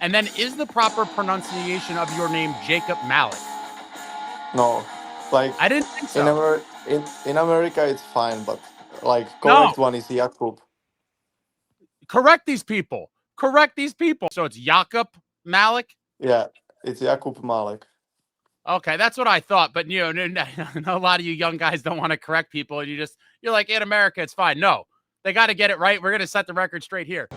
And then is the proper pronunciation of your name Jakub Malek? No, like I didn't think in so. in America it's fine, but like No, correct one is Jakub. correct these people. Correct these people. So it's Jakub Malek. Yeah, it's Jakub Malek. Okay, that's what I thought. But a lot of you young guys don't want to correct people, and you're like, in America, it's fine. No, they got to get it right. We're gonna set the record straight here.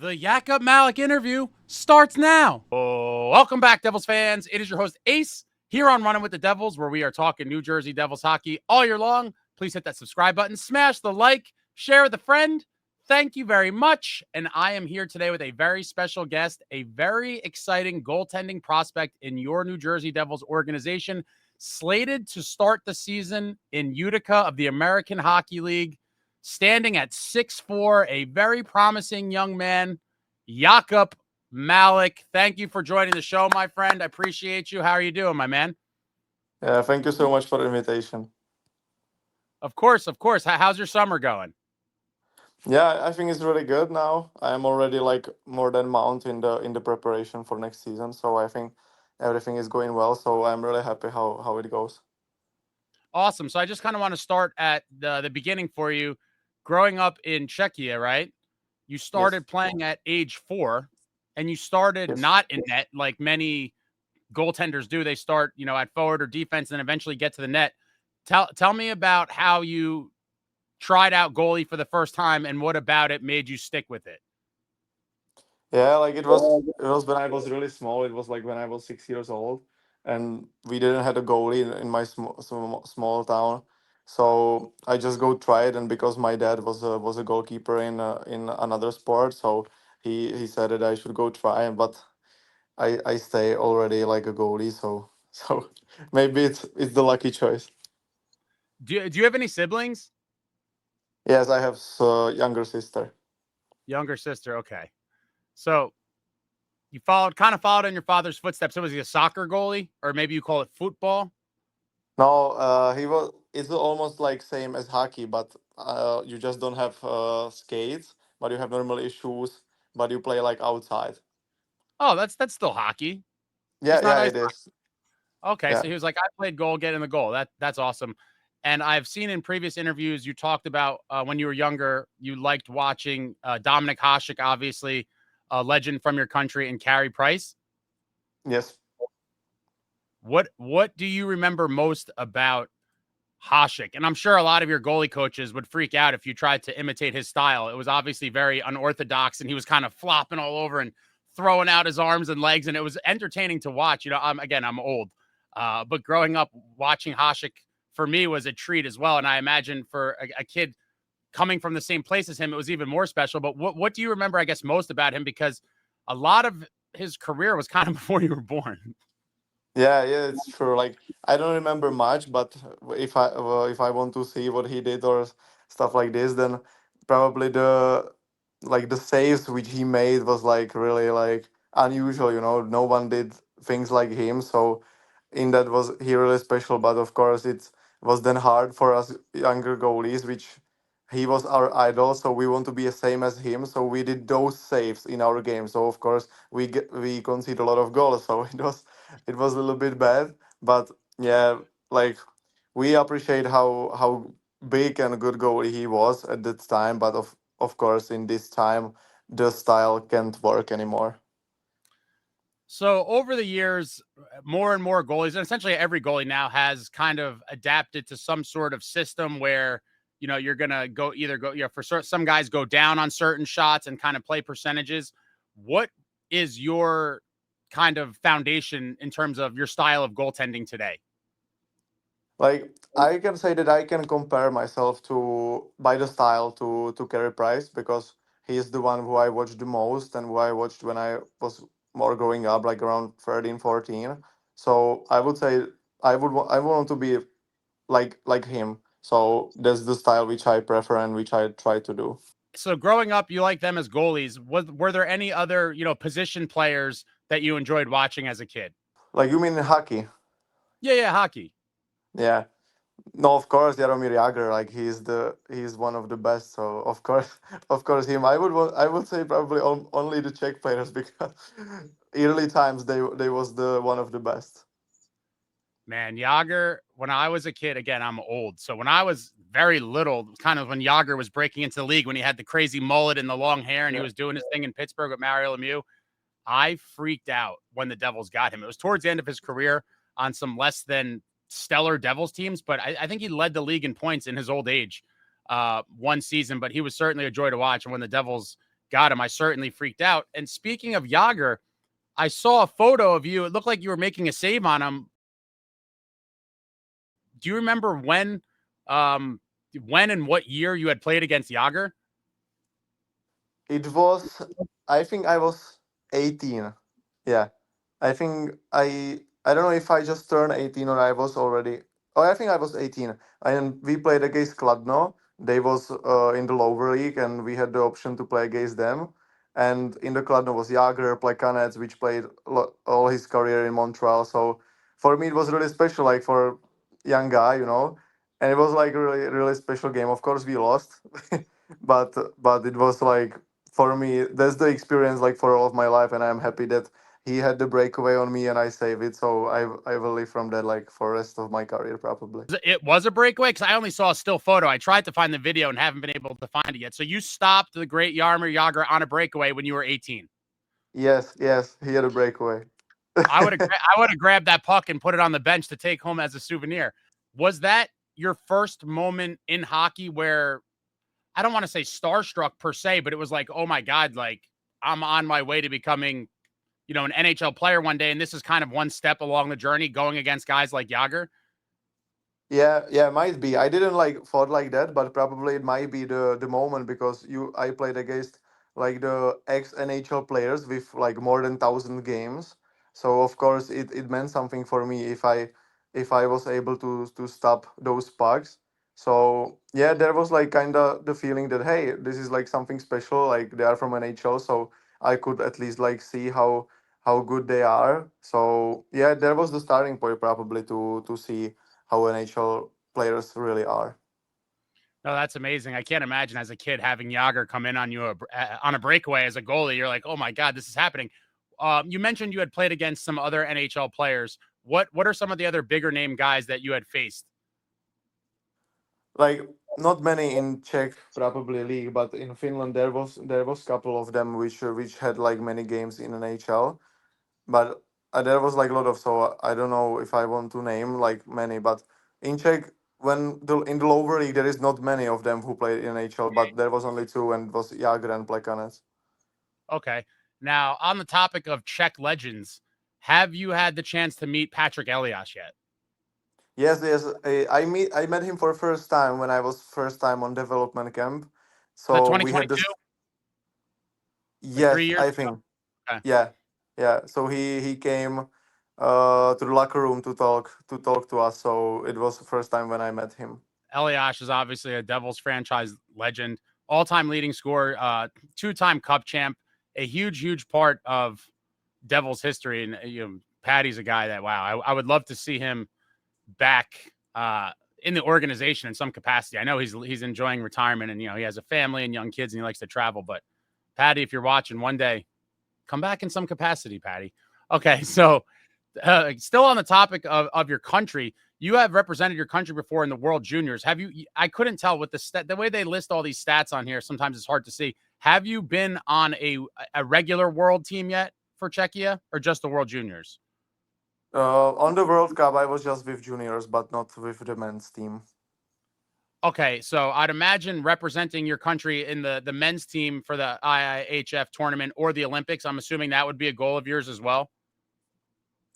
The Jakub Malek interview starts now. Oh, welcome back, Devils fans. It is your host, Ace, here on Runnin with the Devils, where we are talking New Jersey Devils hockey all year long. Please hit that subscribe button, smash the like, share with a friend. Thank you very much. And I am here today with a very special guest, a very exciting goaltending prospect in your New Jersey Devils organization, slated to start the season in Utica of the American Hockey League. Standing at 6'4", a very promising young man, Jakub Malek. Thank you for joining the show, my friend. I appreciate you. How are you doing, my man? Yeah, thank you so much for the invitation. Of course, of course. How's your summer going? Yeah, I think it's really good now. I'm already like more than month in the preparation for next season, so I think everything is going well. So I'm really happy how it goes. Awesome. So I just kind of want to start at the beginning for you. Growing up in Czechia, right? You Yes, started playing at age 4, and you started yes. not in net like many goaltenders do. They start, at forward or defense and eventually get to the net. Tell me about how you tried out goalie for the first time and what about it made you stick with it. Yeah, like it was when I was really small. It was like when I was 6 years old, and we didn't have a goalie in my small town. So I just go try it, and because my dad was a goalkeeper in another sport, so he said that I should go try. But I stay already like a goalie, so so maybe it's the lucky choice. Do you have any siblings? Yes, I have a younger sister. Younger sister. Okay. So you kind of followed in your father's footsteps. So was he a soccer goalie, or maybe you call it football? No, he was. It's almost like same as hockey, but you just don't have skates, but you have normally shoes, but you play like outside. Oh, that's still hockey. Yeah, Just not yeah, ice it is. hockey. Okay, Yeah. so he was like, I played goal, get in the goal. That's awesome. And I've seen in previous interviews you talked about when you were younger, you liked watching Dominic Hasek, obviously a legend from your country, and Carey Price. Yes. What do you remember most about Hasek? And I'm sure a lot of your goalie coaches would freak out if you tried to imitate his style. It was obviously very unorthodox, and he was kind of flopping all over and throwing out his arms and legs, and it was entertaining to watch. I'm old, but growing up watching Hasek for me was a treat as well. And I imagine for a kid coming from the same place as him, it was even more special. But what do you remember, I guess, most about him? Because a lot of his career was kind of before you were born. Yeah, yeah, it's true. Like I don't remember much, but if I want to see what he did or stuff like this, then probably the saves which he made was like really like unusual. No one did things like him. So in that was he really special. But of course, it was then hard for us younger goalies, which he was our idol. So we want to be the same as him. So we did those saves in our game. So of course we conceded a lot of goals. So it was a little bit bad, but yeah, like we appreciate how big and good goalie he was at that time. But of course, in this time, the style can't work anymore. So over the years, more and more goalies, and essentially every goalie now has kind of adapted to some sort of system where you're gonna for some guys go down on certain shots and kind of play percentages. What is your kind of foundation in terms of your style of goaltending today? Like I can say that I can compare myself to by the style to Carey Price because he's the one who I watched the most and who I watched when I was more growing up, like around 13, 14. So I would say I want to be like him. So that's the style which I prefer and which I try to do. So growing up, you like them as goalies. Were there any other, position players that you enjoyed watching as a kid? Like you mean in hockey? Yeah, yeah, hockey. Yeah. No, of course, Jaromir Jagr. Like he's one of the best. So of course, of course him. I would say probably only the Czech players because early times they was the one of the best. Man, Yager, when I was a kid, again, I'm old. So when I was very little, kind of when Yager was breaking into the league, when he had the crazy mullet and the long hair and he Yeah. was doing his thing in Pittsburgh with Mario Lemieux, I freaked out when the Devils got him. It was towards the end of his career on some less than stellar Devils teams, but I think he led the league in points in his old age one season, but he was certainly a joy to watch. And when the Devils got him, I certainly freaked out. And speaking of Yager, I saw a photo of you. It looked like you were making a save on him. Do you remember when and what year you had played against Yager? It was. I think I was 18. Yeah. I think I don't know if I just turned 18 or I was already. Oh, I think I was 18. And we played against Kladno. They was in the lower league, and we had the option to play against them. And in the Kladno was Jagr, Plekanec, which played all his career in Montreal. So for me, it was really special, like for young guy, you know. And it was like a really special game. Of course, we lost, but it was like for me, that's the experience like for all of my life, and I'm happy that he had the breakaway on me and I saved it. So I will live from that like for rest of my career probably. It was a breakaway because I only saw a still photo. I tried to find the video and haven't been able to find it yet. So you stopped the great Yarmir Yager on a breakaway when you were 18. Yes, yes, he had a breakaway. I would have grabbed that puck and put it on the bench to take home as a souvenir. Was that your first moment in hockey where I don't want to say starstruck per se, but it was like, oh my God, like I'm on my way to becoming, an NHL player one day. And this is kind of one step along the journey going against guys like Yager. Yeah, yeah, might be. I didn't like thought like that, but probably it might be the moment because I played against like the ex NHL players with like more than 1,000 games. So of course it meant something for me if I was able to stop those pucks. So yeah, there was like kind of the feeling that hey, this is like something special. Like they are from NHL, so I could at least like see how good they are. So yeah, there was the starting point probably to see how NHL players really are. No, that's amazing. I can't imagine as a kid having Yager come in on you on a breakaway as a goalie. You're like, oh my God, this is happening. You mentioned you had played against some other NHL players. What are some of the other bigger name guys that you had faced? Like not many in Czech probably league, but in Finland there was couple of them which had like many games in NHL, but there was like a lot of so I don't know if I want to name like many, but in Czech in the lower league there is not many of them who played in NHL, but there was only two and it was Jagr and Plekanec. Okay. Now, on the topic of Czech legends, have you had the chance to meet Patrick Elias yet? Yes, yes. I met him for first time when I was first time on development camp. Was that So we had 2022? this. Like 3 years Yes, I ago? think. Okay. Yeah, yeah. So he came to the locker room to talk to us. So it was the first time when I met him. Elias is obviously a Devils franchise legend, all-time leading scorer, two-time Cup champ, a huge part of Devils history. And Patty's a guy that I would love to see him back in the organization in some capacity. I know he's enjoying retirement and he has a family and young kids and he likes to travel. But Patty, if you're watching one day, come back in some capacity, Patty. Okay, so still on the topic of your country, you have represented your country before in the World Juniors. Have you? I couldn't tell with the way they list all these stats on here. Sometimes it's hard to see. Have you been on a regular World team yet for Czechia, or just the World Juniors? On the World Cup, I was just with juniors, but not with the men's team. Okay, so I'd imagine representing your country in the men's team for the IIHF tournament or the Olympics. I'm assuming that would be a goal of yours as well.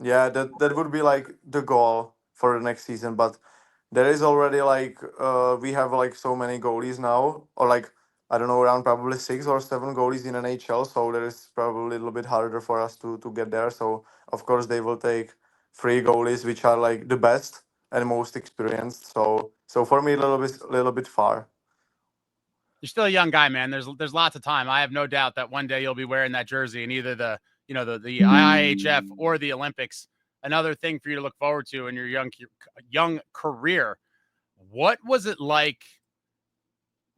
Yeah, that would be like the goal for the next season. But there is already like we have like so many goalies now, or like I don't know, around probably 6 or 7 goalies in NHL. So there is probably a little bit harder for us to get there. So of course they will take 3 goalies, which are like the best, and most experienced. So for me, a little bit far. You're still a young guy, man. There's lots of time. I have no doubt that one day you'll be wearing that jersey in either the IIHF or the Olympics. Another thing for you to look forward to in your young career. What was it like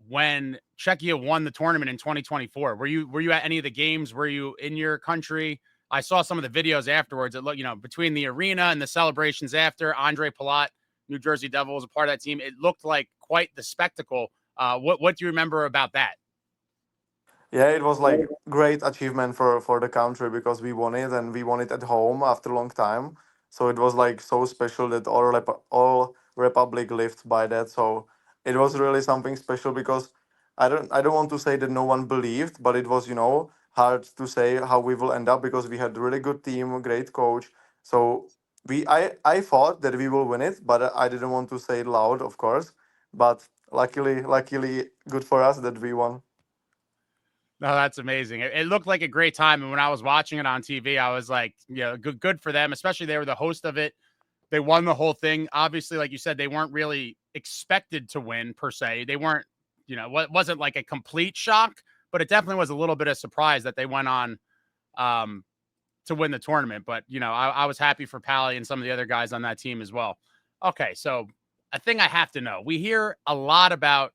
when Czechia won the tournament in 2024? Were you at any of the games? Were you in your country? I saw some of the videos afterwards. It looked, between the arena and the celebrations after, Andre Palat, New Jersey Devil, was a part of that team. It looked like quite the spectacle. What do you remember about that? Yeah, it was like great achievement for the country because we won it and we won it at home after a long time. So it was like so special that all Republic lived by that. So it was really something special because I don't want to say that no one believed, but it was hard to say how we will end up because we had a really good team, a great coach. So I thought that we will win it, but I didn't want to say it loud, of course. But luckily, good for us that we won. No, that's amazing. It looked like a great time. And when I was watching it on TV, I was like, good for them, especially they were the host of it. They won the whole thing. Obviously, like you said, they weren't really expected to win per se. They weren't, what wasn't like a complete shock, but it definitely was a little bit of surprise that they went on to win the tournament. But, I was happy for Pally and some of the other guys on that team as well. Okay, so a thing I have to know. We hear a lot about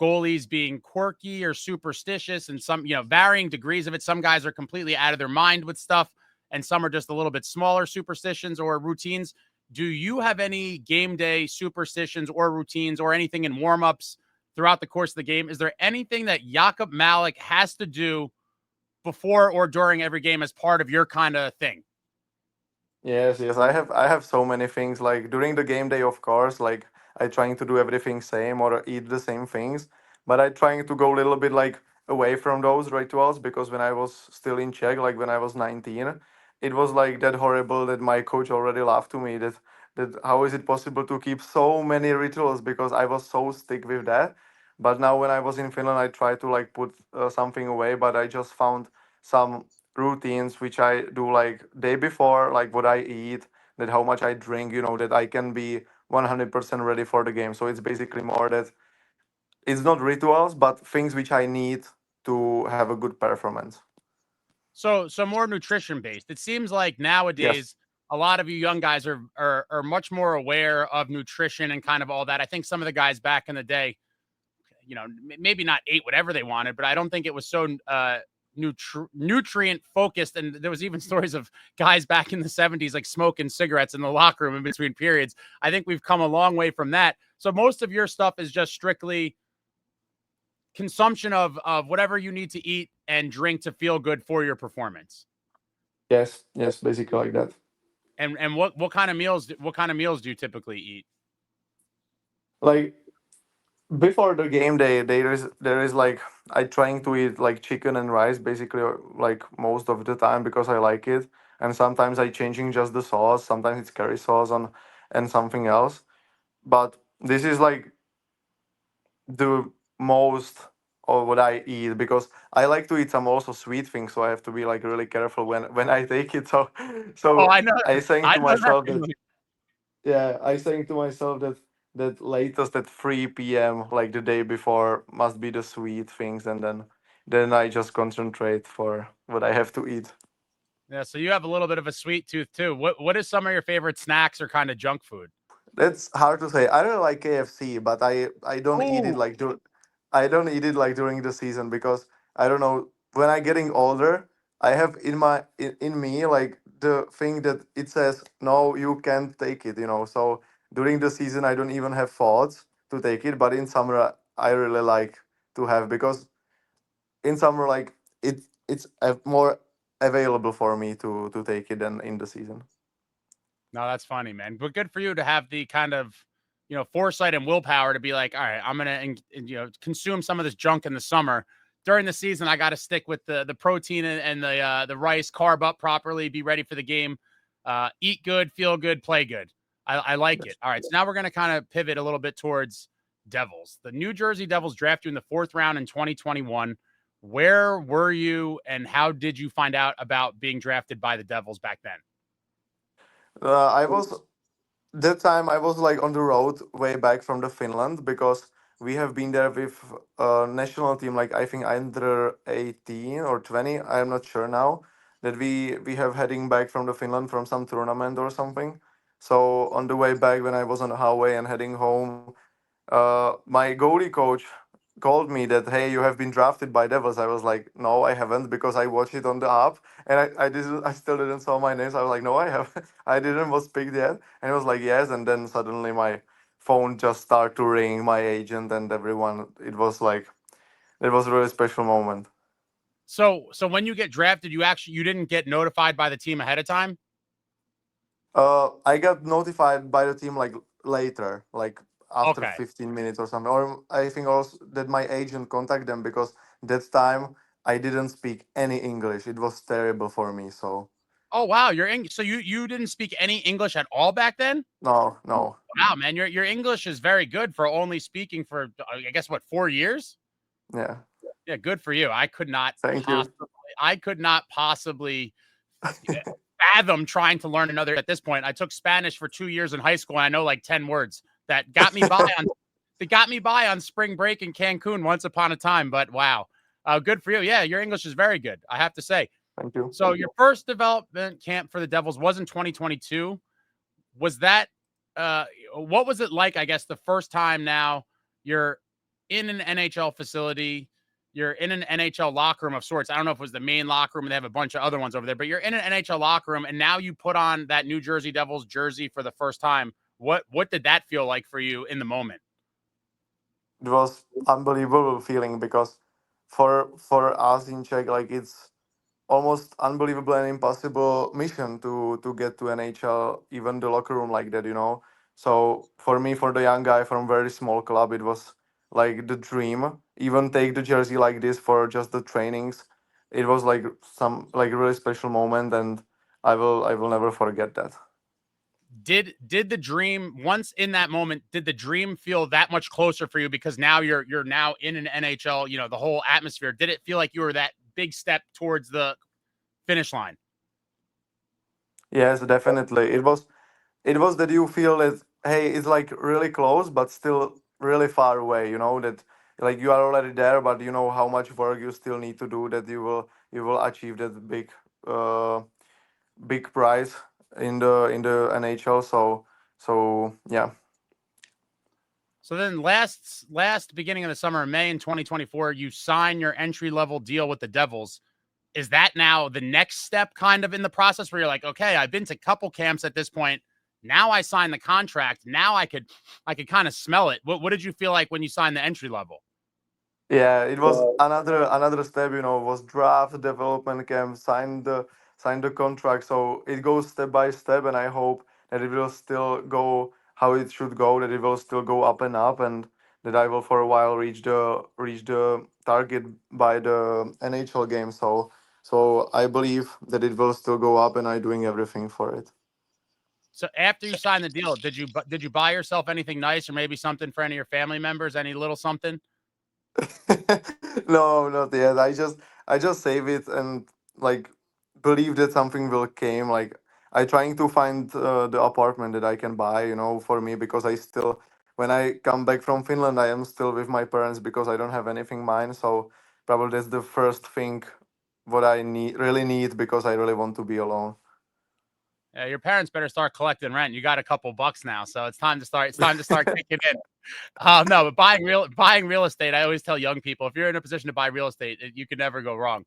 goalies being quirky or superstitious and some, varying degrees of it. Some guys are completely out of their mind with stuff and some are just a little bit smaller superstitions or routines. Do you have any game day superstitions or routines or anything in warmups throughout the course of the game? Is there anything that Jakub Malek has to do before or during every game as part of your kind of thing? Yes. I have so many things like during the game day, of course, like I trying to do everything same or eat the same things, but I trying to go a little bit like away from those rituals because when I was still in Czech, like when I was 19, it was like that horrible that my coach already laughed to me that how is it possible to keep so many rituals because I was so stick with that. But now when I was in Finland, I try to like put something away, but I just found some routines which I do like day before, like what I eat, that how much I drink, that I can be 100% ready for the game. So it's basically more that it's not rituals, but things which I need to have a good performance. So more nutrition based. It seems like Yes. nowadays a lot of you young guys are much more aware of nutrition and kind of all that. I think some of the guys back in the day, maybe not ate whatever they wanted, but I don't think it was so nutrient focused. And there was even stories of guys back in the 70s like smoking cigarettes in the locker room in between periods. I think we've come a long way from that. So most of your stuff is just strictly consumption of whatever you need to eat and drink to feel good for your performance. Yes, basically like that. And what kind of meals do you typically eat? Like before the game day, there is like I trying to eat like chicken and rice basically like most of the time because I like it, and sometimes I changing just the sauce. Sometimes it's curry sauce on and something else. But this is like the most of what I eat because I like to eat some also sweet things, so I have to be like really careful when I take it. So Oh, so I know. I saying I to know that myself that feeling. I saying to myself that latest at 3 p.m. like the day before must be the sweet things, and then I just concentrate for what I have to eat. Yeah, so you have a little bit of a sweet tooth too. What is some of your favorite snacks or kind of junk food? That's hard to say. I don't like KFC, but I don't eat it Oh, like I don't eat it like during the season because I don't know. When I getting older, I have in me like the thing that it says no, you can't take it. So during the season, I don't even have thoughts to take it. But in summer, I really like to have because in summer, like it's more available for me to take it than in the season. no, that's funny, man. But good for you to have the kind of foresight and willpower to be like, all right, I'm gonna consume some of this junk in the summer. During the season, I got to stick with the protein and the rice, carb up properly, be ready for the game, eat good, feel good, play good. I like it. All right, so now we're gonna kind of pivot a little bit towards Devils. The New Jersey Devils draft you in the fourth round in 2021. Where were you, and how did you find out about being drafted by the Devils back then? I was that time I was like on the road way back from the Finland because we have been there with national team, like I think under 18 or 20, I'm not sure now, that we have heading back from the Finland from some tournament or something. So on the way back when I was on the highway and heading home, my goalie coach called me that, hey, you have been drafted by Devils. I was like, no, I haven't, because I watched it on the app and I still didn't saw my name. So I was like, no, I have I didn't was picked yet. And it was like, yes. And then suddenly my phone just started to ring, my agent and everyone. It was like, it was a really special moment. So when you get drafted, you didn't get notified by the team ahead of time? I got notified by the team like later, like after Okay. 15 minutes or something. Or I think also that my agent contacted them because that time I didn't speak any English. It was terrible for me. So Oh wow, so you didn't speak any English at all back then? no, no, Wow, man, your English is very good for only speaking for I guess what 4 years? yeah. Yeah, good for you. Thank you. I could not possibly fathom trying to learn another at this point. I took Spanish for 2 years in high school and I know like 10 words. That got me by on spring break in Cancun once upon a time, but wow. Good for you. Yeah, your English is very good, I have to say. Thank you. So your first development camp for the Devils was in 2022. Was that what was it like, I guess, the first time now you're in an NHL facility, you're in an NHL locker room of sorts. I don't know if it was the main locker room and they have a bunch of other ones over there, but you're in an NHL locker room and now you put on that New Jersey Devils jersey for the first time. What did that feel like for you in the moment? It was unbelievable feeling because for us in Czech, like it's almost unbelievable and impossible mission to get to NHL, even the locker room like that, you know. So for me, for the young guy from very small club, it was like the dream. Even take the jersey like this for just the trainings. It was like some like really special moment, and I will never forget that. Did the dream once in that moment, did the dream feel that much closer for you because now you're now in an NHL, the whole atmosphere? Did it feel like you were that big step towards the finish line? Yes, definitely. It was that you feel that, hey, it's like really close but still really far away, you know, that like you are already there, but you know how much work you still need to do, that you will achieve that uh big prize in the NHL. So yeah. So then last beginning of the summer, May in 2024, you sign your entry level deal with the Devils. Is that now the next step kind of in the process where you're like, okay, I've been to a couple camps at this point. Now I sign the contract. Now I could kind of smell it. What did you feel like when you signed the entry level? Yeah, it was another step, you know, was draft, development camp, sign the contract. So it goes step by step, and I hope that it will still go how it should go, that it will still go up and up, and that I will for a while reach the target by the NHL game. So I believe that it will still go up, and I'm doing everything for it. So after you signed the deal, did you buy yourself anything nice or maybe something for any of your family members? Any little something? No, not yet. I just save it and like believe that something will came. Like I trying to find the apartment that I can buy, you know, for me, because I still, when I come back from Finland, I am still with my parents because I don't have anything mine. So probably that's the first thing what I really need, because I really want to be alone. Your parents better start collecting rent. You got a couple bucks now, so it's time to start. It's time to start kicking in. No, but buying real estate. I always tell young people, if you're in a position to buy real estate, you can never go wrong.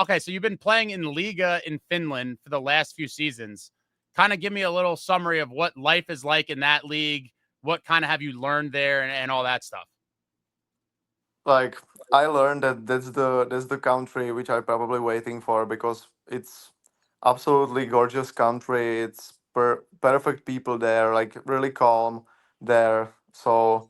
Okay, so you've been playing in Liiga in Finland for the last few seasons. Kind of give me a little summary of what life is like in that league. What kind of have you learned there and all that stuff? Like I learned that that's the country which I probably waiting for, because it's absolutely gorgeous country. It's perfect people there, like really calm there. So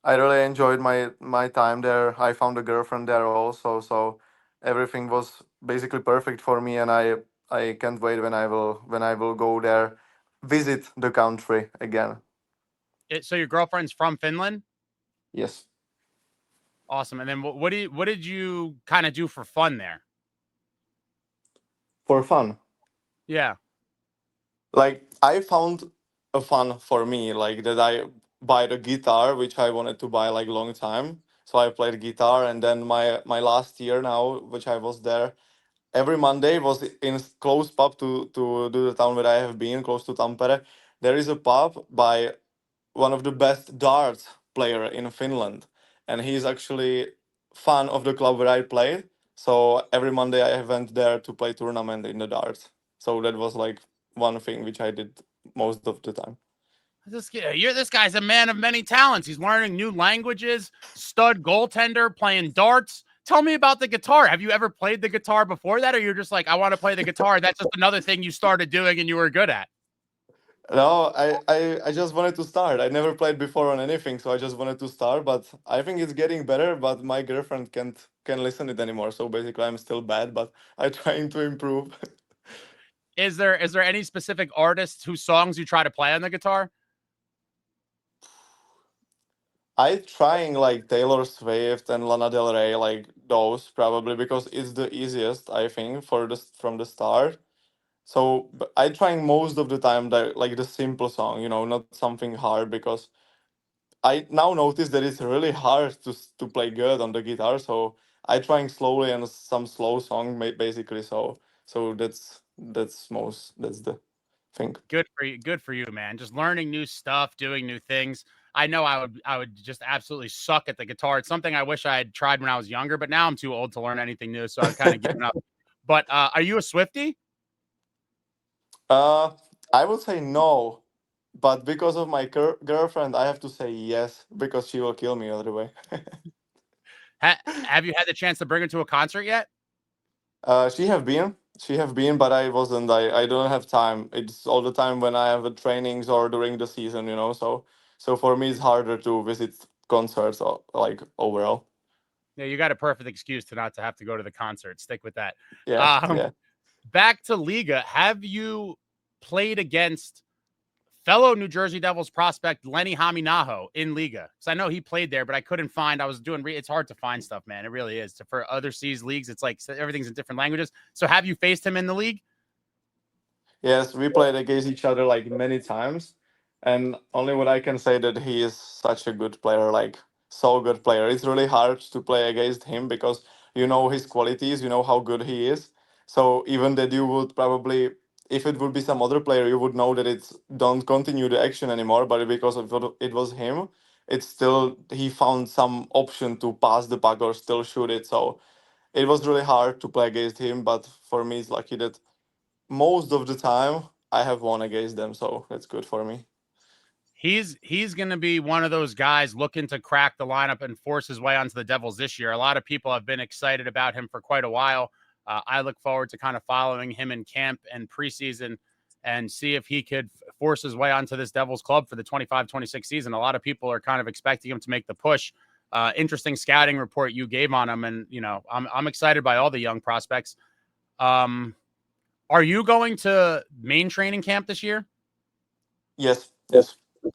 I really enjoyed my time there. I found a girlfriend there also, so everything was basically perfect for me, and I can't wait when I will go there, visit the country again. So your girlfriend's from Finland. Yes, Awesome. And then what did you kind of do for fun there? for fun. Yeah. Like I found a fun for me, like that I buy the guitar, which I wanted to buy like long time. So I played guitar, and then my last year now, which I was there, every Monday was in close pub to the town where I have been, close to Tampere. There is a pub by one of the best darts player in Finland, and he's actually fan of the club where I played. So every Monday I went there to play tournament in the darts. So that was like one thing which I did most of the time. This guy's a man of many talents. He's learning new languages, stud goaltender, playing darts. Tell me about the guitar. Have you ever played the guitar before that, or you're just like, I want to play the guitar? That's just another thing you started doing and you were good at. No, I just wanted to start. I never played before on anything, so I just wanted to start. But I think it's getting better. But my girlfriend can't listen it anymore. So basically, I'm still bad, but I'm trying to improve. Is there any specific artists whose songs you try to play on the guitar? I trying like Taylor Swift and Lana Del Rey, like those probably because it's the easiest I think for this from the start. So but I trying most of the time that like the simple song, not something hard because I now notice that it's really hard to play good on the guitar. So I trying slowly and some slow song basically. So that's the thing. Good for you. Good for you, man. Just learning new stuff, doing new things. I know I would just absolutely suck at the guitar. It's something I wish I had tried when I was younger, but now I'm too old to learn anything new, so I've kind of given up. But are you a Swiftie? Uh, I would say no, but because of my girlfriend, I have to say yes because she will kill me other way. Have you had the chance to bring her to a concert yet? She have been, but I wasn't. I don't have time. It's all the time when I have trainings or during the season. So for me, it's harder to visit concerts or like overall. Yeah, you got a perfect excuse to not to have to go to the concert. Stick with that. Yeah, Um, yeah. Back to Liiga. Have you played against fellow New Jersey Devils prospect Lenny Haminaho in Liiga? Because I know he played there, but I couldn't find. I was doing. It's hard to find stuff, man. It really is. For other seas leagues, it's like everything's in different languages. So have you faced him in the league? Yes, we played against each other like many times, and only what I can say that he is such a good player, like so good player. It's really hard to play against him because you know his qualities, you know how good he is. So even that you would probably, if it would be some other player, you would know that it's don't continue the action anymore. But because of what it was him, it's still he found some option to pass the puck or still shoot it. So it was really hard to play against him. But for me, it's lucky that most of the time I have won against them, so that's good for me. He's going to be one of those guys looking to crack the lineup and force his way onto the Devils this year. A lot of people have been excited about him for quite a while. I look forward to kind of following him in camp and preseason and see if he could force his way onto this Devils club for the 25-26 season. A lot of people are kind of expecting him to make the push. Interesting scouting report you gave on him, and I'm excited by all the young prospects. Are you going to main training camp this year? Yes,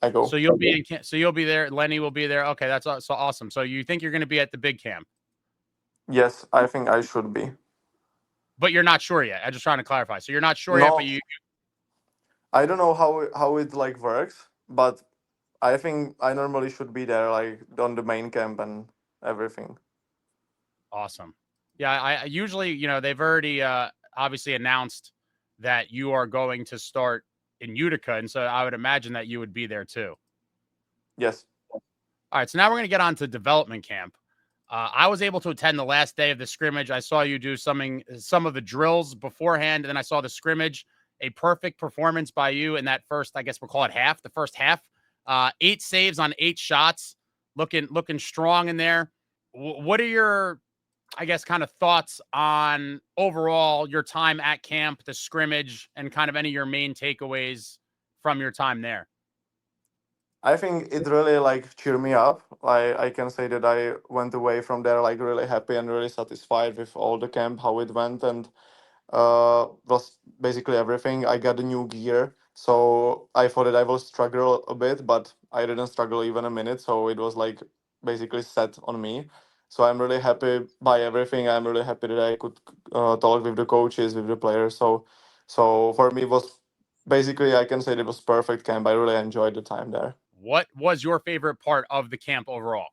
I So go. you'll be in camp. So you'll be there. Lenny will be there. Okay, that's so awesome. So you think you're going to be at the big camp, Yes, I think I should be. but you're not sure yet. I'm just trying to clarify. So you're not sure yet, but No, you I don't know how it like works, but I think I normally should be there, like on the main camp and everything. awesome. Yeah, I usually, they've already obviously announced that you are going to start in Utica, and so I would imagine that you would be there too. Yes. All right, so now we're going to get on to development camp. I was able to attend the last day of the scrimmage. I saw you do some of the drills beforehand, and then I saw the scrimmage. A perfect performance by you in that first, I guess we'll call it half, the first half. 8 saves on 8 shots, looking strong in there. What are your, I guess, kind of thoughts on overall your time at camp, the scrimmage, and kind of any of your main takeaways from your time there? I think it really like cheered me up. I can say that I went away from there like really happy and really satisfied with all the camp, how it went, and was basically everything. I got a new gear, so I thought that I will struggle a bit, but I didn't struggle even a minute. So it was like basically set on me. So I'm really happy by everything. I'm really happy that I could talk with the coaches, with the players. So for me, it was basically I can say it was perfect camp. I really enjoyed the time there. What was your favorite part of the camp overall?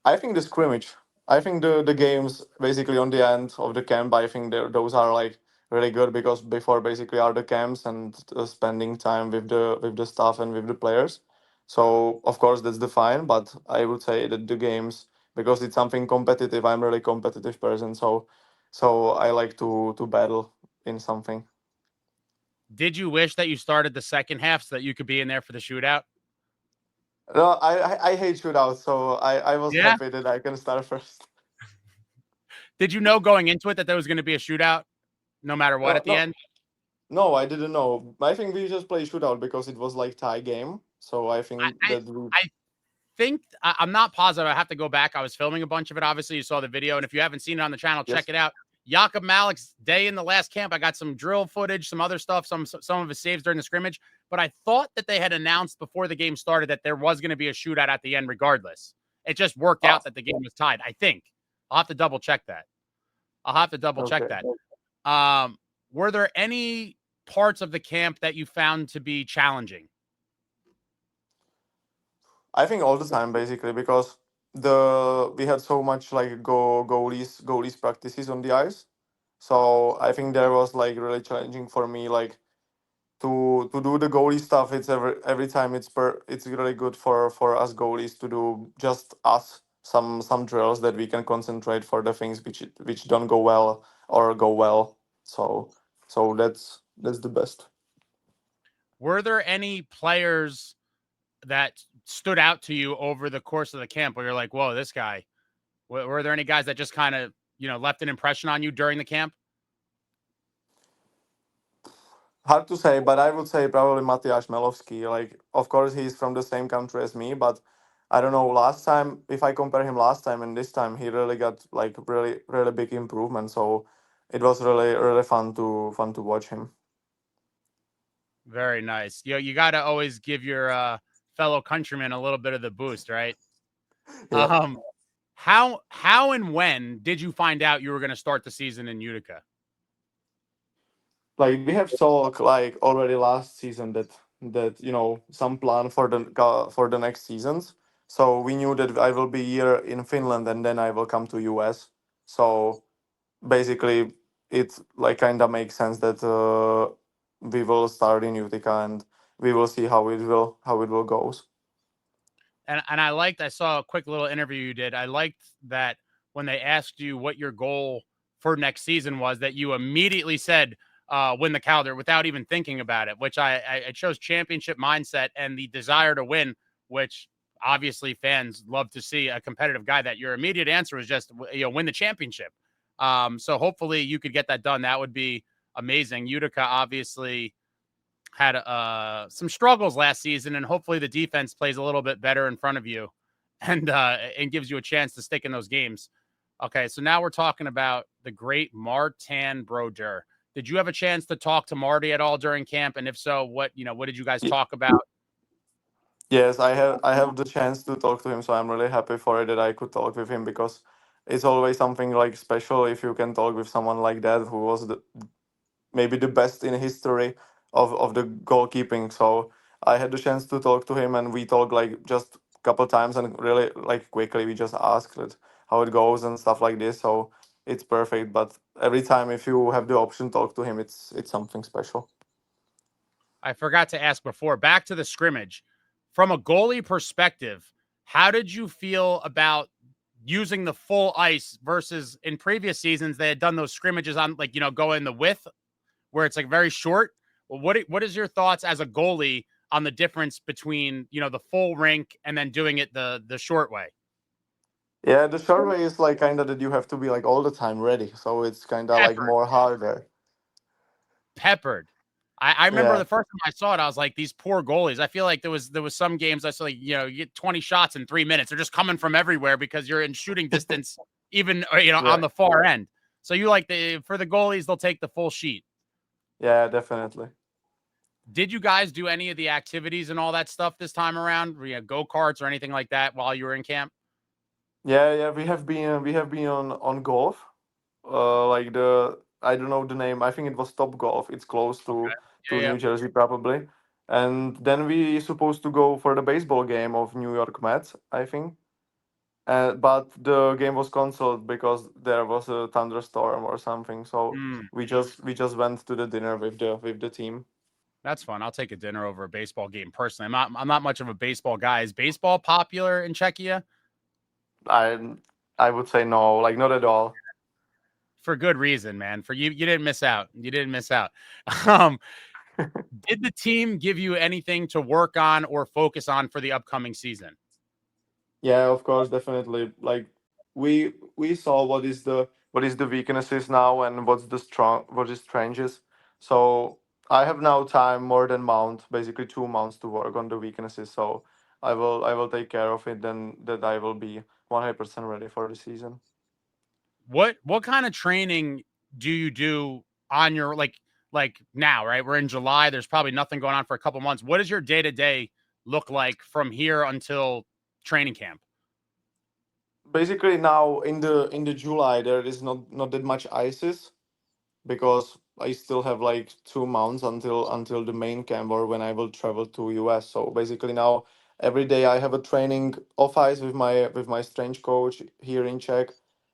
I think the scrimmage. I think the games basically on the end of the camp. I think those are like really good because before basically are the camps and spending time with the staff and with the players. So of course that's the fine, but I would say that the games, because it's something competitive. I'm really competitive person, so I like to battle in something. Did you wish that you started the second half so that you could be in there for the shootout? No, I hate shootouts, so I was Yeah. happy that I can start first. Did you know going into it that there was going to be a shootout no matter what No, at the no, end? no, I didn't know. I think we just play shootout because it was like tie game. So I I, think I, that we, I think I'm not positive. I have to go back. I was filming a bunch of it. Obviously, you saw the video, and if you haven't seen it on the channel, check yes. it out. Jakub Malek's day in the last camp. I got some drill footage, some other stuff, some of his saves during the scrimmage. But I thought that they had announced before the game started that there was going to be a shootout at the end, regardless. It just worked Ah, out that the game was tied. I think I'll have to double check that. I'll have to double check okay. that. Were there any parts of the camp that you found to be challenging? I think all the time basically because the we had so much like goalies practices on the ice. So I think there was like really challenging for me like to do the goalie stuff. It's every time it's really good for us goalies to do just us some drills that we can concentrate for the things which don't go well or go well. So that's the best. Were there any players that stood out to you over the course of the camp where you're like, whoa, this guy? Were there any guys that just kind of, left an impression on you during the camp? Hard to say, but I would say probably Matias Melovsky. Like, of course, he's from the same country as me, but I don't know. Last time, if I compare him last time and this time, he really got like really big improvement. So it was really fun to watch him. Very nice. You got to always give your fellow countrymen a little bit of the boost, right? Yeah, Um, how and when did you find out you were going to start the season in Utica? like we have talked like already last season that some plan for the next seasons. So we knew that I will be here in Finland and then I will come to US. So basically it like kind of makes sense that we will start in Utica and we will see how it will goes. And I saw a quick little interview you did. I liked that when they asked you what your goal for next season was, that you immediately said win the calendar without even thinking about it, which it shows championship mindset and the desire to win, which obviously fans love to see a competitive guy. That your immediate answer was just win the championship. So hopefully you could get that done. That would be amazing. Utica obviously had some struggles last season, and hopefully the defense plays a little bit better in front of you and gives you a chance to stick in those games. Okay, so now we're talking about the great Martin Brodeur. Did you have a chance to talk to Marty at all during camp? And if so, what did you guys Y- talk about? yes, I have the chance to talk to him, so I'm really happy for it that I could talk with him because it's always something like special if you can talk with someone like that who was maybe the best in history of the goalkeeping. So I had the chance to talk to him, and we talked like just a couple times, and really like quickly we just asked it, how it goes and stuff like this. So it's perfect. But every time if you have the option to talk to him, it's something special. I forgot to ask before. Back to the scrimmage. From a goalie perspective, how did you feel about using the full ice versus in previous seasons they had done those scrimmages on like going the width where it's like very short? Well, what is your thoughts as a goalie on the difference between the full rink and then doing it the short way? Yeah, the short way is like kind of that you have to be like all the time ready. So it's kind of like Peppered, more harder. peppered. I remember Yeah, the first time I saw it, I was like, these poor goalies. I feel like there was some games I saw like you get 20 shots in 3 minutes. They're just coming from everywhere because you're in shooting distance, even yeah, on the far end. So you like for the goalies, they'll take the full sheet. yeah, definitely. Did you guys do any of the activities and all that stuff this time around? Go karts or anything like that while you were in camp? Yeah, yeah, we have been on golf. Like the I don't know the name. I think it was Top Golf. It's close to Yeah, yeah. New Jersey probably. And then we supposed to go for the baseball game of New York Mets, I think. But the game was canceled because there was a thunderstorm or something. So Mm, we just went to the dinner with the team. that's fun. I'll take a dinner over a baseball game personally. I'm not much of a baseball guy. Is baseball popular in Czechia? I I would say no, like not at all. For good reason, man. For you didn't miss out. You didn't miss out. Um, did the team give you anything to work on or focus on for the upcoming season? Yeah, of course, definitely. Like we saw what is the weaknesses now and what is strengths. So I have now time more than month, basically 2 months to work on the weaknesses. So I will take care of it. Then that I will be 100% ready for the season. What kind of training do you do on your like now, right? We're in July. There's probably nothing going on for a couple months. What does your day-to-day look like from here until training camp? Basically now in the July there is not that much ices because I still have like 2 months until the main camp or when I will travel to US. So basically now every day I have a training off ice with my strength coach here in Czech,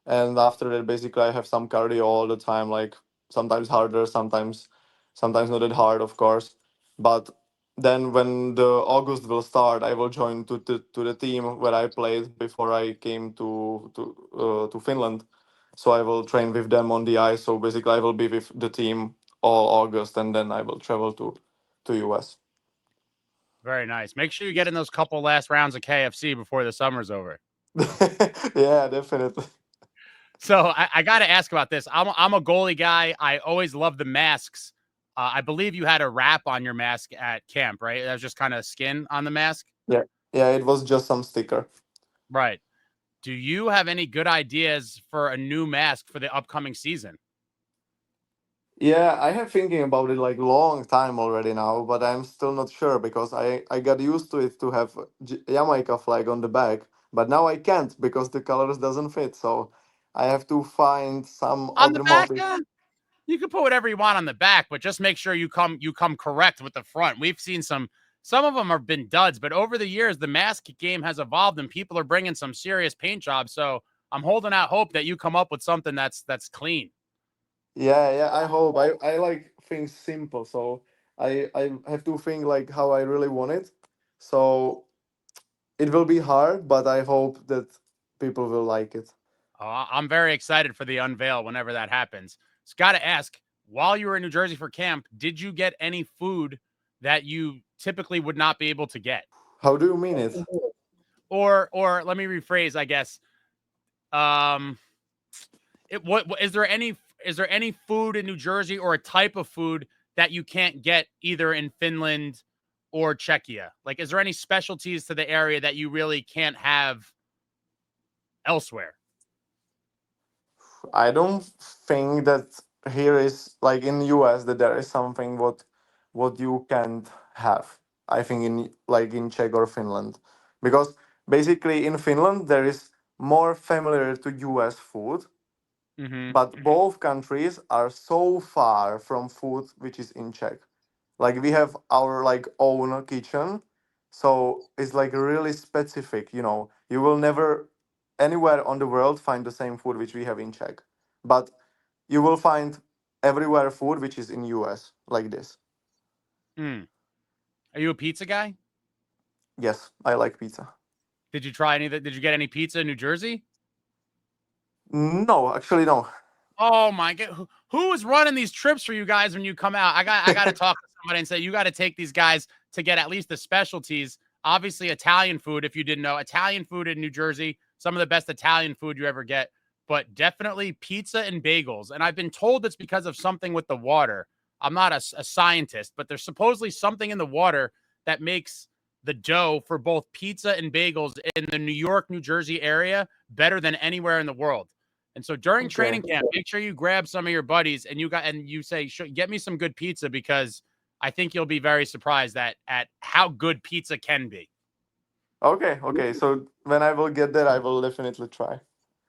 and after that basically I have some cardio all the time, like sometimes harder, sometimes not that hard, of course. But then when the August will start, I will join to the team where I played before I came to Finland, so I will train with them on the ice. So basically, I will be with the team all August, and then I will travel to US. Very nice. Make sure you get in those couple last rounds of KFC before the summer's over. Yeah, definitely. So I got to ask about this. I'm a goalie guy. I always love the masks. I believe you had a wrap on your mask at camp, right? That was just kind of skin on the mask, Yeah, yeah. It was just some sticker. right? Do you have any good ideas for a new mask for the upcoming season? Yeah, I have thinking about it like long time already now, but I'm still not sure because I got used to it to have Jamaica flag on the back, but now I can't because the colors doesn't fit. So I have to find some On the other back, motive. you can put whatever you want on the back, but just make sure you come correct with the front. We've seen some of them have been duds, but over the years the mask game has evolved and people are bringing some serious paint jobs. So I'm holding out hope that you come up with something that's clean. Yeah, yeah. I hope I like things simple, so I have to think like how I really want it. So it will be hard, but I hope that people will like it. I'm very excited for the unveil whenever that happens. Just got to ask, while you were in New Jersey for camp, did you get any food that you typically would not be able to get? How do you mean it? Or let me rephrase, I guess. Um, what is there any food in New Jersey or a type of food that you can't get either in Finland or Czechia? Like, is there any specialties to the area that you really can't have elsewhere? I don't think that here is like in US that there is something what you can't have. I think in like in Czech or Finland, because basically in Finland there is more familiar to US food, Mm-hmm. but both countries are so far from food which is in Czech. Like we have our like own kitchen, so it's like really specific. You will never anywhere on the world find the same food which we have in Czech, but you will find everywhere food which is in US like this. Mm. Are you a pizza guy? Yes, I like pizza. Did you try any of that? Did you get any pizza in New Jersey? No, actually no. Oh my god, who is running these trips for you guys when you come out? I got to talk to somebody and say you got to take these guys to get at least the specialties. Obviously, Italian food. If you didn't know, Italian food in New Jersey, some of the best Italian food you ever get. But definitely pizza and bagels. And I've been told it's because of something with the water. I'm not a scientist, but there's supposedly something in the water that makes the dough for both pizza and bagels in the New York, New Jersey area better than anywhere in the world. And so during Okay. training camp, make sure you grab some of your buddies and you say, get me some good pizza because I think you'll be very surprised at how good pizza can be. Okay, okay. So when I will get there, I will definitely try.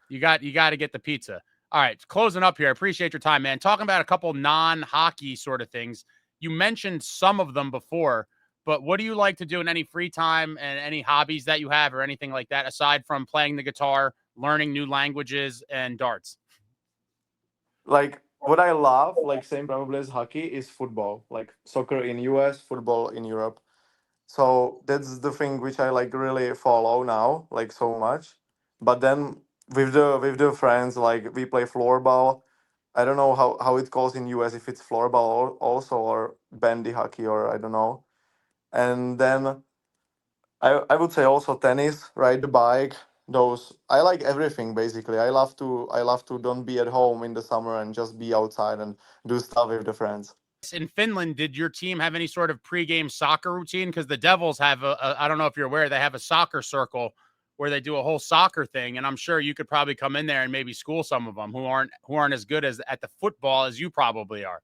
You got to get the pizza. All right, closing up here. I appreciate your time, man. Talking about a couple non-hockey sort of things. You mentioned some of them before, but what do you like to do in any free time and any hobbies that you have or anything like that aside from playing the guitar, learning new languages, and darts? Like what I love, like same probably as hockey, is football. Like soccer in US, football in Europe. So that's the thing which I like really follow now, like so much. But then with the friends, like we play floorball. I don't know how it calls in US, if it's floorball also, or bandy hockey, or I don't know. And then I would say also tennis, ride the bike. Those I like everything basically. I love to don't be at home in the summer and just be outside and do stuff with the friends. In Finland, did your team have any sort of pregame soccer routine? Because the Devils have I don't know if you're aware, they have a soccer circle where they do a whole soccer thing, and I'm sure you could probably come in there and maybe school some of them who aren't as good as at the football as you probably are.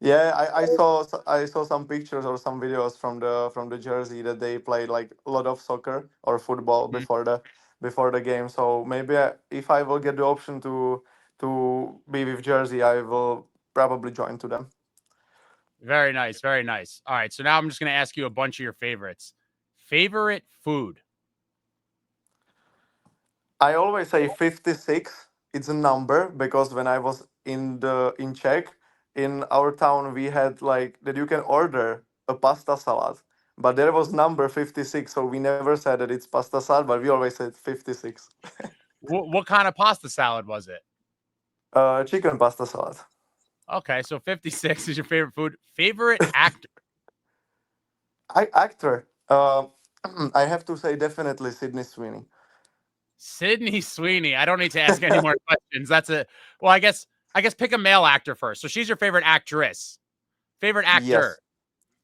Yeah, I saw some pictures or some videos from the Jersey that they played like a lot of soccer or football Mhm. before the game. So maybe if I will get the option to be with Jersey, I will probably join to them. Very nice, very nice. All right, so now I'm just going to ask you a bunch of your favorites. Favorite food? I always say 56. It's a number because when I was in Czech, in our town we had like that you can order a pasta salad, but there was number 56, so we never said that it's pasta salad, but we always said 56. What kind of pasta salad was it? Chicken pasta salad. Okay, so 56 is your favorite food. Favorite actor? Actor. I have to say definitely Sydney Sweeney. Sydney Sweeney. I don't need to ask any more questions. That's a well, I guess pick a male actor first. So she's your favorite actress. Favorite actor. Yes,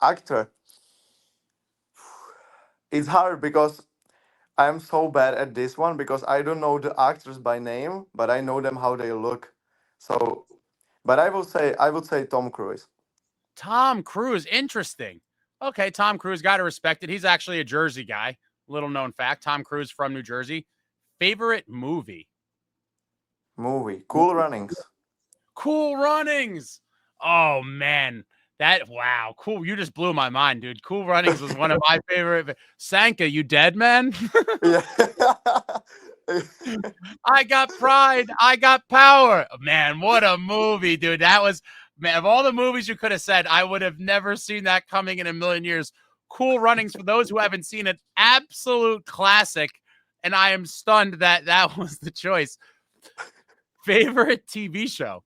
actor. It's hard because I'm so bad at this one because I don't know the actors by name, but I know them how they look. So, but I would say Tom Cruise. Tom Cruise. Interesting. Okay, Tom Cruise. Got to respect it. He's actually a Jersey guy. Little known fact. Tom Cruise from New Jersey. Favorite movie? Movie Cool Runnings. Cool Runnings. Oh man. Wow, cool. You just blew my mind, dude. Cool Runnings was one of my favorite. Sanka, you dead, man? Yeah. I got pride. I got power. Man, what a movie, dude. That was, man, of all the movies you could have said, I would have never seen that coming in a million years. Cool Runnings, for those who haven't seen it, absolute classic. And I am stunned that that was the choice. Favorite TV show?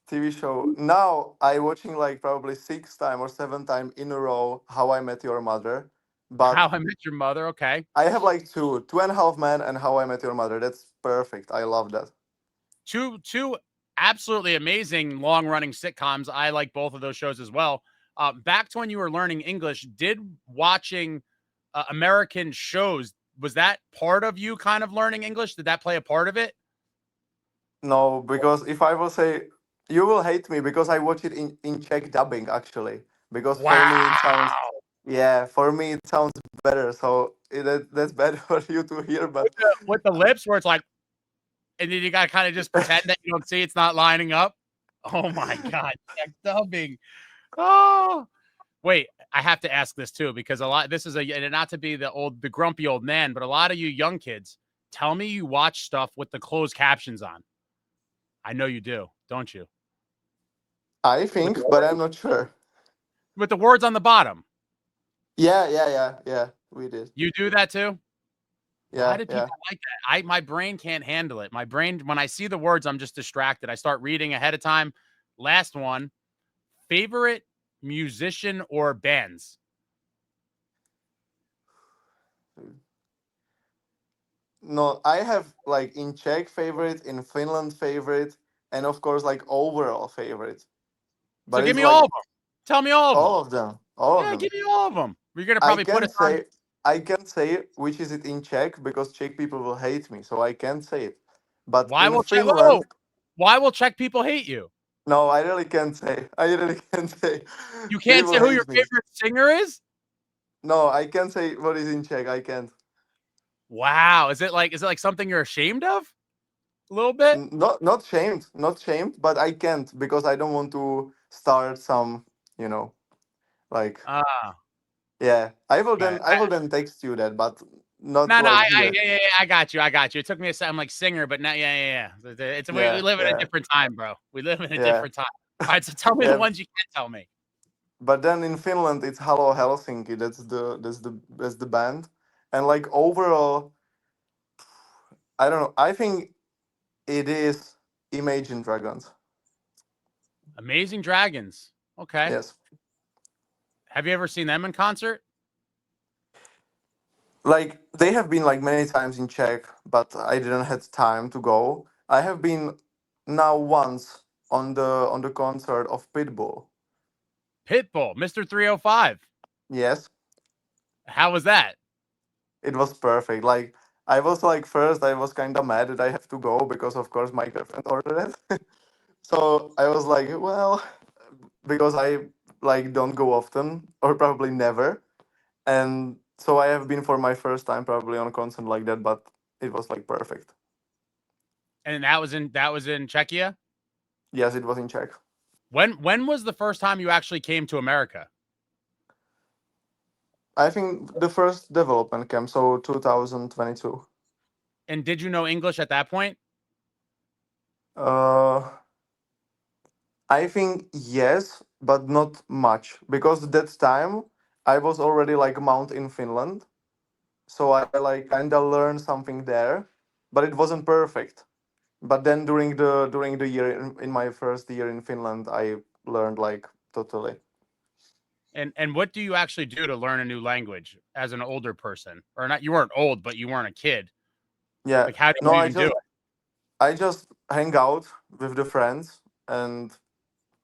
TV show. Now I watching like probably 6 time or 7 time in a row How I Met Your Mother, but How I Met Your Mother. Okay. I have like Two and a Half Men and How I Met Your Mother. That's perfect. I love that. Two absolutely amazing long running sitcoms. I like both of those shows as well. Back to when you were learning English, did watching American shows, was that part of you kind of learning English? Did that play a part of it? No, because if I will say, you will hate me because I watch it in Czech dubbing actually. Because for me it sounds, Wow. yeah, for me it sounds better. So that's bad for you to hear, but With the lips where it's like, and then you got to kind of just pretend that you don't see it's not lining up. Oh my God. Tech dubbing. Oh, wait, I have to ask this too, because this is and not to be the grumpy old man, but a lot of you young kids tell me you watch stuff with the closed captions on. I know you do, don't you? I With think, the, but I'm not sure. with the words on the bottom. Yeah. We did. You do that too? Why Yeah, do yeah. people like that? My brain can't handle it. My brain, when I see the words, I'm just distracted. I start reading ahead of time. Last one. Favorite musician or bands? No, I have like in Czech favorite, in Finland favorite, and of course like overall favorite. So But give it's me all like of them. Tell me all of them. all of them, all of Yeah, them. give me all of them. You're gonna I probably put can't us on. say I can't say which is it in Czech because Czech people will hate me, so I can't say it. But Why in will Czech? Finland, Whoa! Why will Czech people hate you? no, I really can't say. I really can't say. You They can't will say who your hate me. favorite singer is. No, I can't say what is in Czech. I can't. Wow, is it like something you're ashamed of? A little bit? Not shamed, not shamed, but I can't because I don't want to start some, you know, like Ah, yeah. okay. I will then text you that, but not No, like I here. yeah, yeah, yeah, I got you. I got you. It took me a second. I'm like singer, but now, yeah. It's we Yeah, live in a yeah, different time, bro. We live in a yeah, different time. All right, so tell me the yeah. ones you can't tell me. But then in Finland, it's Hello Helsinki. That's the band, and like overall, I don't know. I think it is Imagine Dragons. Amazing Dragons. Okay. Yes. Have you ever seen them in concert? Like they have been like many times in Czech, but I didn't had time to go. I have been now once on the concert of Pitbull. Pitbull, Mr. 305. Yes, How was that? it was perfect. Like I was like first I was kind of mad that I have to go because of course my girlfriend ordered it. So I was like, well, because I like don't go often or probably never, and so I have been for my first time probably on a concert like that, but it was like perfect. And that was in Czechia? Yes, it was in Czech. When was the first time you actually came to America? I think the first development camp, so 2022. And did you know English at that point? Uh, I think yes, but not much because that time I was already like Mount in Finland, so I like kind of learned something there, but it wasn't perfect. But then during the year in my first year in Finland, I learned like totally. And what do you actually do to learn a new language as an older person? Or not, you weren't old, but you weren't a kid. Yeah, Like, how do no, you even do it? I just hang out with the friends and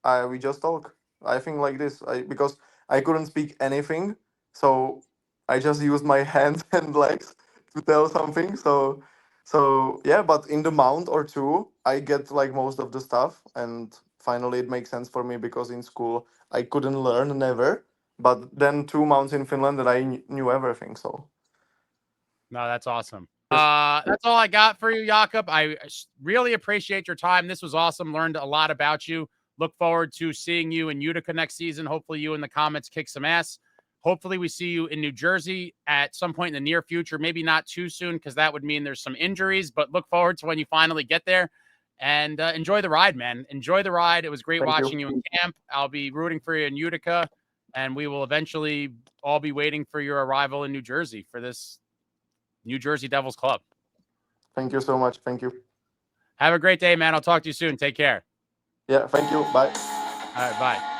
I we just talk. I think like this. I because I couldn't speak anything, so I just used my hands and legs to tell something. So yeah, but in the mount or two, I get like most of the stuff, and finally it makes sense for me because in school I couldn't learn never. But then 2 months in Finland, and I knew everything. So No, that's awesome. yes, That's all I got for you, Jakub. I really appreciate your time. This was awesome. Learned a lot about you. Look forward to seeing you in Utica next season. Hopefully, you and the Comets kick some ass. Hopefully, we see you in New Jersey at some point in the near future. Maybe not too soon because that would mean there's some injuries, but look forward to when you finally get there and enjoy the ride, man. Enjoy the ride. It was great thank watching you, you in camp. I'll be rooting for you in Utica, and we will eventually all be waiting for your arrival in New Jersey for this New Jersey Devils club. thank you so much, thank you. Have a great day, man. I'll talk to you soon. Take care. Yeah, thank you. Bye. All right, bye.